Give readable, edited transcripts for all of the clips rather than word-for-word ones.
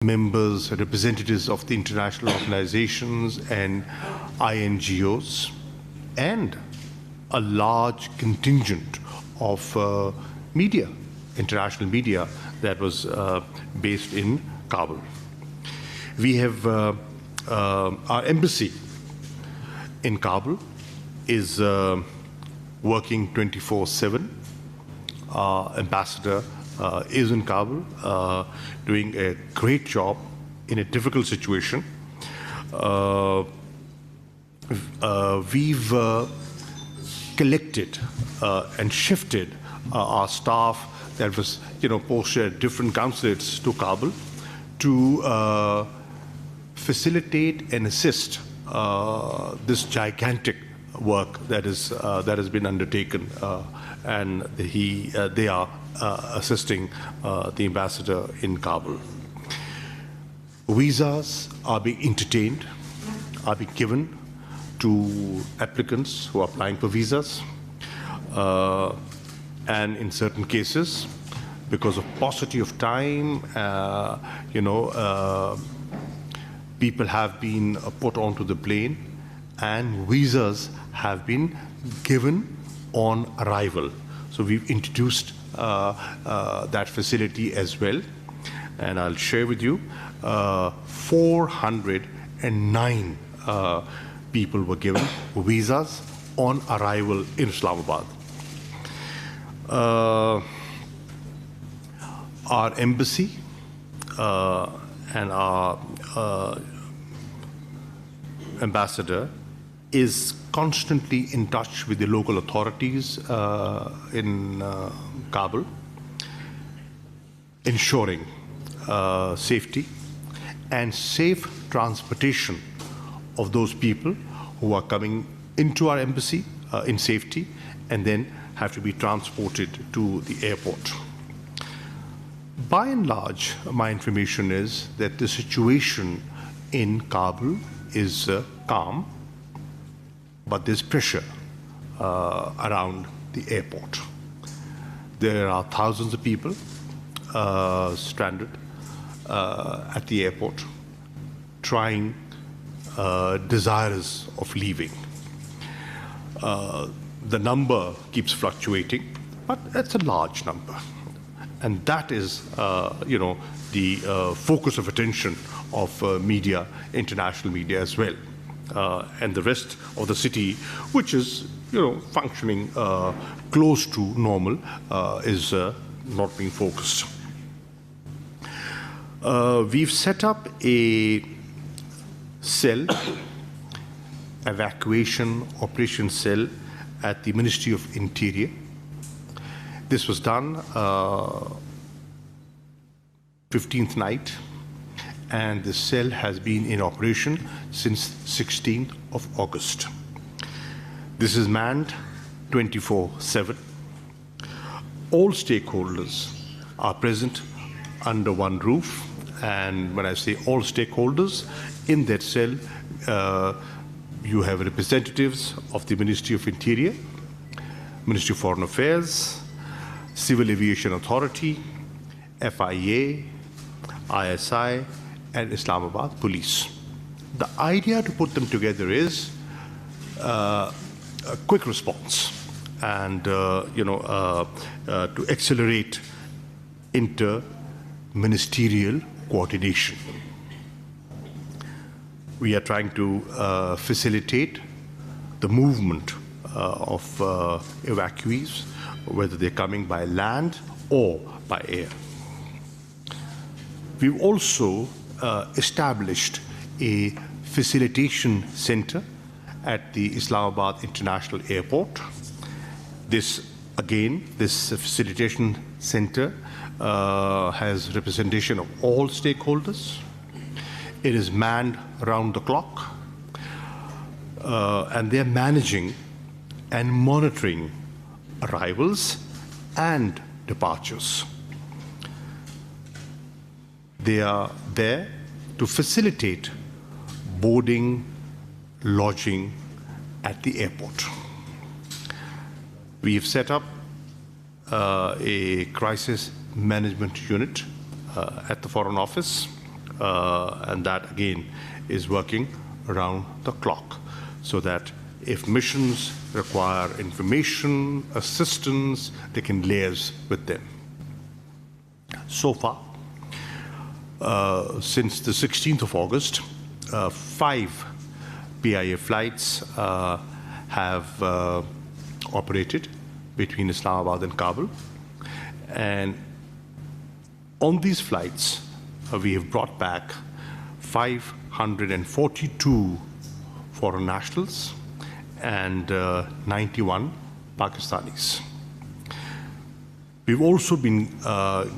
members, representatives of the international organizations and INGOs, and a large contingent of media, international media that was based in Kabul. We have our embassy in Kabul is working 24/7. Our ambassador is in Kabul, doing a great job in a difficult situation. We've collected and shifted our staff that was, posted at different consulates to Kabul to facilitate and assist this gigantic work that has been undertaken, and they are assisting the ambassador in Kabul. Visas are being entertained, are being given to applicants who are applying for visas, and in certain cases, because of paucity of time, people have been put onto the plane, and visas have been given on arrival. So we've introduced that facility as well, and I'll share with you 409 people were given visas on arrival in Islamabad. Our embassy and our ambassador is constantly in touch with the local authorities in Kabul, ensuring safety and safe transportation of those people who are coming into our embassy in safety and then have to be transported to the airport. By and large, my information is that the situation in Kabul is calm, but there's pressure around the airport. There are thousands of people stranded at the airport, desirous of leaving. The number keeps fluctuating, but it's a large number. And that is, the focus of attention of media, international media as well. And the rest of the city, which is, functioning close to normal, is not being focused. We've set up a cell, evacuation operation cell at the Ministry of Interior. This was done 15th night, and the cell has been in operation since 16th of August. This is manned 24/7. All stakeholders are present under one roof, and when I say all stakeholders, in that cell you have representatives of the Ministry of Interior, Ministry of Foreign Affairs, Civil Aviation Authority, FIA, ISI, and Islamabad Police. The idea to put them together is a quick response and to accelerate inter-ministerial coordination. We are trying to facilitate the movement of evacuees, whether they're coming by land or by air. We've also established a facilitation center at the Islamabad International Airport. This facilitation center has representation of all stakeholders. It is manned around the clock, and they're managing and monitoring arrivals and departures. They are there to facilitate boarding, lodging at the airport. We have set up a crisis management unit at the Foreign Office and that again is working around the clock, so that if missions require information, assistance, they can liaise with them. So far, since the 16th of August, 5 PIA flights have operated between Islamabad and Kabul. And on these flights, we have brought back 542 foreign nationals and 91 Pakistanis. We've also been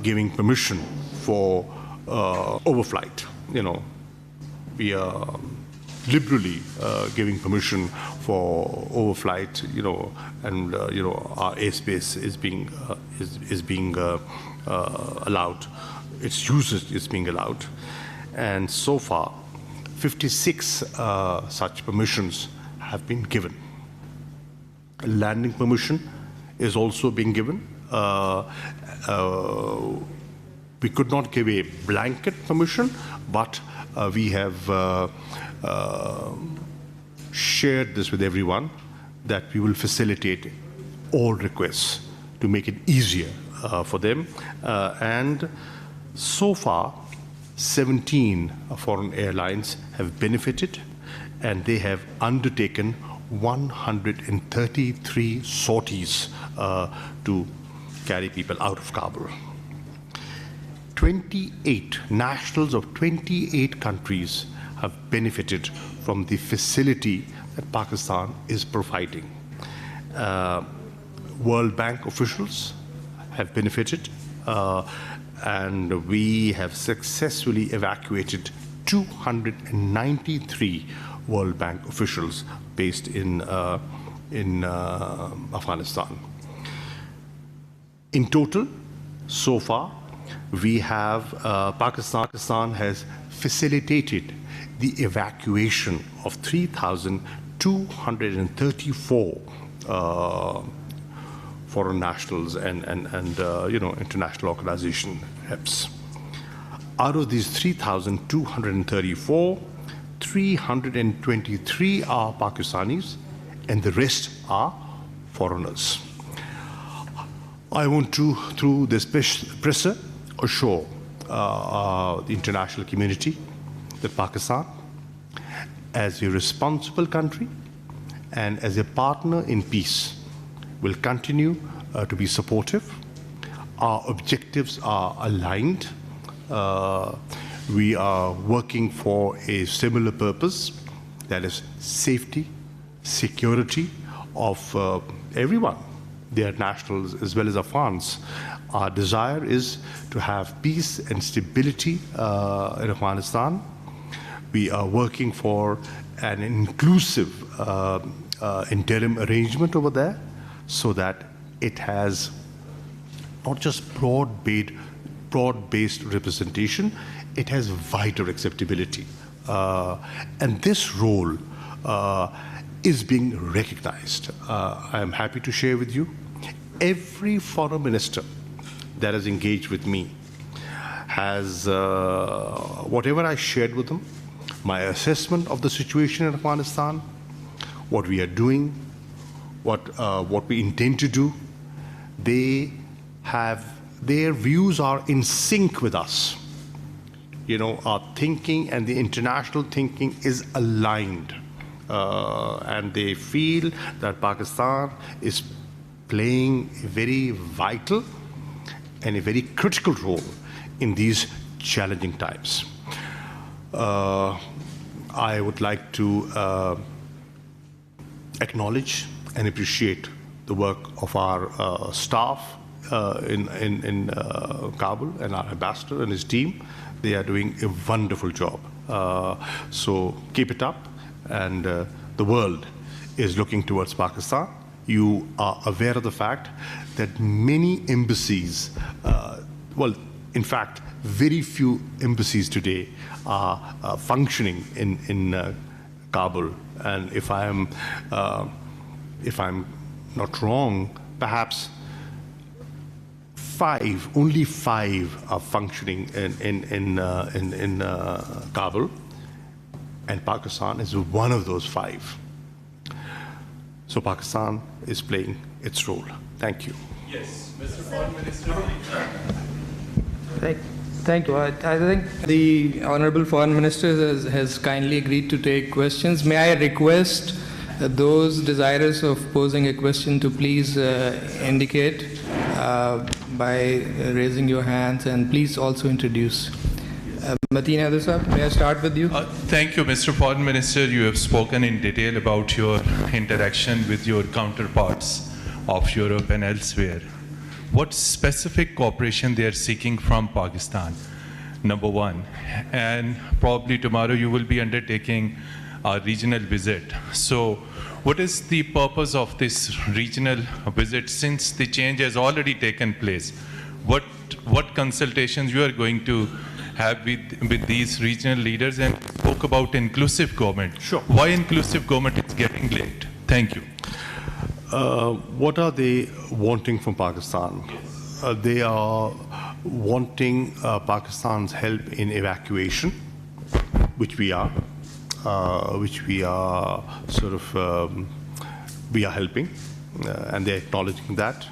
giving permission for overflight. We are liberally giving permission for overflight, and our airspace is being allowed. Its usage is being allowed, and so far, 56 such permissions have been given. Landing permission is also being given. We could not give a blanket permission, but we have shared this with everyone, that we will facilitate all requests to make it easier for them. And so far, 17 foreign airlines have benefited, and they have undertaken 133 sorties to carry people out of Kabul. 28 nationals of 28 countries have benefited from the facility that Pakistan is providing. World Bank officials have benefited, and we have successfully evacuated 293 World Bank officials based in Afghanistan. In total, so far, we have Pakistan has facilitated the evacuation of 3,234 foreign nationals and international organization reps. Out of these 3,234, 323 are Pakistanis, and the rest are foreigners. I want to, through this presser, assure the international community that Pakistan, as a responsible country and as a partner in peace, will continue to be supportive. Our objectives are aligned. We are working for a similar purpose, that is safety, security of everyone, their nationals as well as Afghans. Our desire is to have peace and stability in Afghanistan. We are working for an inclusive interim arrangement over there, so that it has not just broad-based representation, it has wider acceptability. And this role is being recognized. I am happy to share with you, every foreign minister that has engaged with me has, whatever I shared with them, my assessment of the situation in Afghanistan, what we are doing, what we intend to do, their views are in sync with us. Our thinking and the international thinking is aligned. And they feel that Pakistan is playing a very vital and a very critical role in these challenging times. I would like to acknowledge and appreciate the work of our staff in Kabul, and our ambassador and his team. They are doing a wonderful job. So keep it up, and the world is looking towards Pakistan. You are aware of the fact that many embassies, in fact, very few embassies today are functioning in Kabul. And if I'm not wrong, perhaps only five are functioning in Kabul, and Pakistan is one of those five. So Pakistan is playing its role. Thank you. Yes, Mr. Foreign Minister. Thank you. I think the Honorable Foreign Minister has kindly agreed to take questions. May I request those desirous of posing a question to please indicate by raising your hands, and please also introduce. Mateen Haider Sahab, may I start with you? Thank you, Mr. Foreign Minister. You have spoken in detail about your interaction with your counterparts of Europe and elsewhere. What specific cooperation they are seeking from Pakistan? Number one. And probably tomorrow you will be undertaking a regional visit. So what is the purpose of this regional visit since the change has already taken place? What consultations you are going to have with these regional leaders, and spoke about inclusive government? Sure. Why inclusive government is getting late? Thank you. What are they wanting from Pakistan? They are wanting Pakistan's help in evacuation, which we are sort of we are helping, and they're acknowledging that.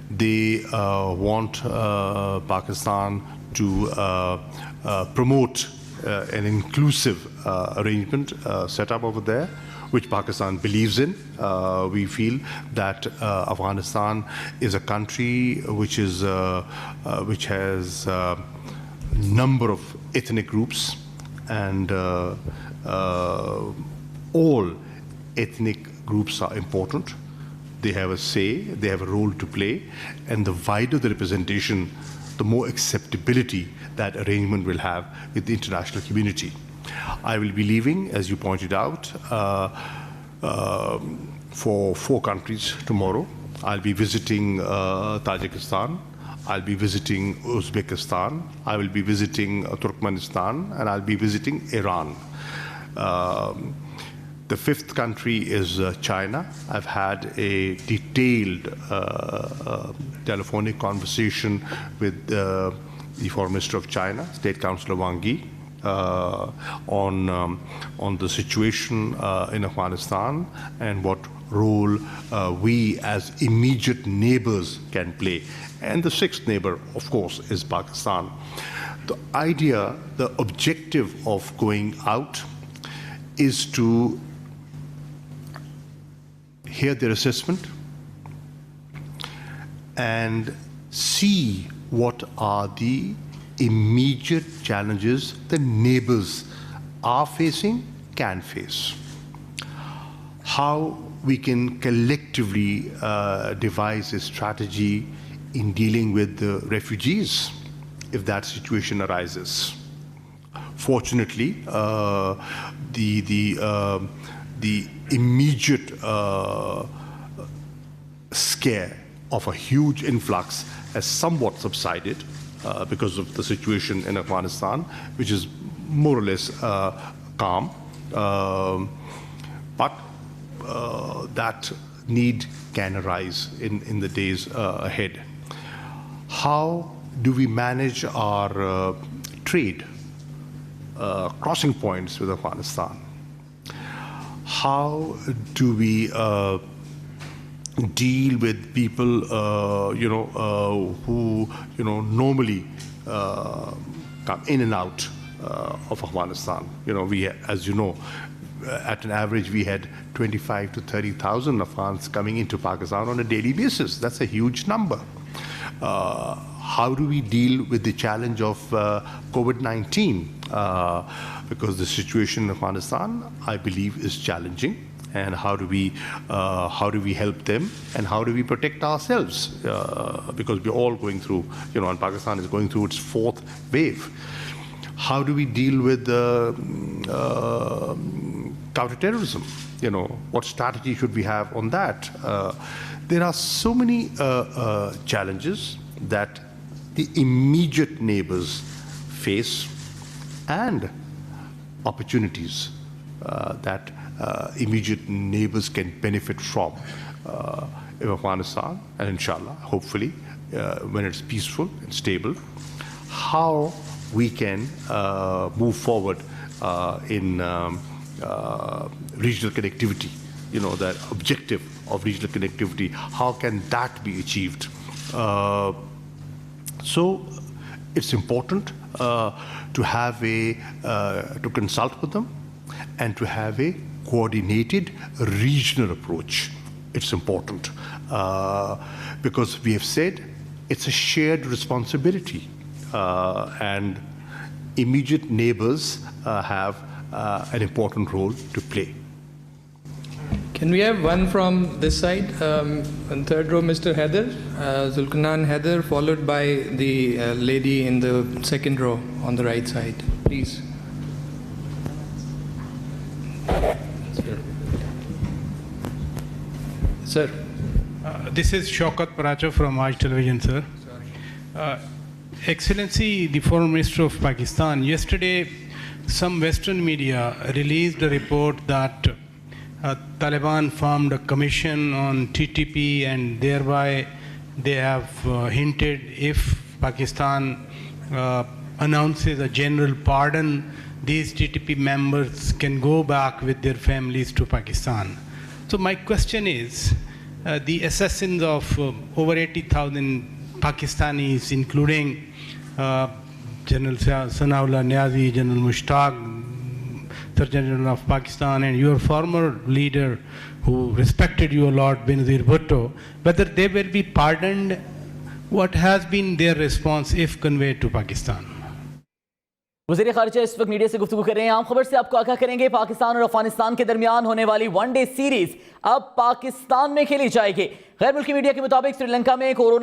They want Pakistan to promote an inclusive arrangement set up over there, which Pakistan believes in. We feel that Afghanistan is a country which has a number of ethnic groups, and all ethnic groups are important. They have a say, they have a role to play, and the wider the representation, the more acceptability that arrangement will have with the international community. I will be leaving, as you pointed out, for 4 countries tomorrow. I'll be visiting Tajikistan, I'll be visiting Uzbekistan, I will be visiting Turkmenistan, and I'll be visiting Iran. The 5th country is China. I've had a detailed telephonic conversation with the Foreign Minister of China, State Councillor Wang Yi, on the situation in Afghanistan and what role we as immediate neighbors can play. And the 6th neighbor, of course, is Pakistan. The idea, the objective of going out is to hear their assessment and see what are the immediate challenges the neighbors are facing, can face. How we can collectively devise a strategy in dealing with the refugees if that situation arises. Fortunately, the immediate scare of a huge influx has somewhat subsided because of the situation in Afghanistan, which is more or less calm. But that need can arise in the days ahead. How do we manage our trade crossing points with Afghanistan? How do we deal with people, who normally come in and out of Afghanistan? We, as you know, at an average, we had 25 to 30,000 Afghans coming into Pakistan on a daily basis. That's a huge number. How do we deal with the challenge of COVID-19? Because the situation in Afghanistan, I believe, is challenging. And how do we help them, and how do we protect ourselves? Because we're all going through, and Pakistan is going through its 4th wave. How do we deal with counterterrorism? What strategy should we have on that? There are so many challenges that the immediate neighbors face, and opportunities that immediate neighbors can benefit from. in Afghanistan, and inshallah, hopefully, when it's peaceful and stable, how we can move forward in regional connectivity, that objective of regional connectivity, how can that be achieved? So it's important to have to consult with them and to have a coordinated regional approach. It's important because we have said it's a shared responsibility and immediate neighbors have an important role to play. Can we have one from this side? On third row, Mr. Heather, Zulkarnain Heather, followed by the lady in the second row on the right side. Please. Sir. This is Shaukat Paracha from Aaj Television, sir. Excellency, the Foreign Minister of Pakistan, yesterday some Western media released a report that Taliban formed a commission on TTP, and thereby they have hinted if Pakistan announces a general pardon, these TTP members can go back with their families to Pakistan. So my question is, the assassins of over 80,000 Pakistanis, including General Sanaullah Niazi, General Mushtaq, Surgeon General of Pakistan, and your former leader who respected you a lot, Benazir Bhutto, whether they will be pardoned, what has been their response if conveyed to Pakistan? वज़ीर ख़ारिजा इस वक्त media से गुफ्तगू कर रहे हैं। आम खबर से आपको आगाह करेंगे, पाकिस्तान और अफगानिस्तान के दरमियान होने वाली वनडे सीरीज अब पाकिस्तान में खेली जाएगी। गैर मुल्की मीडिया के मुताबिक श्रीलंका में कोरोना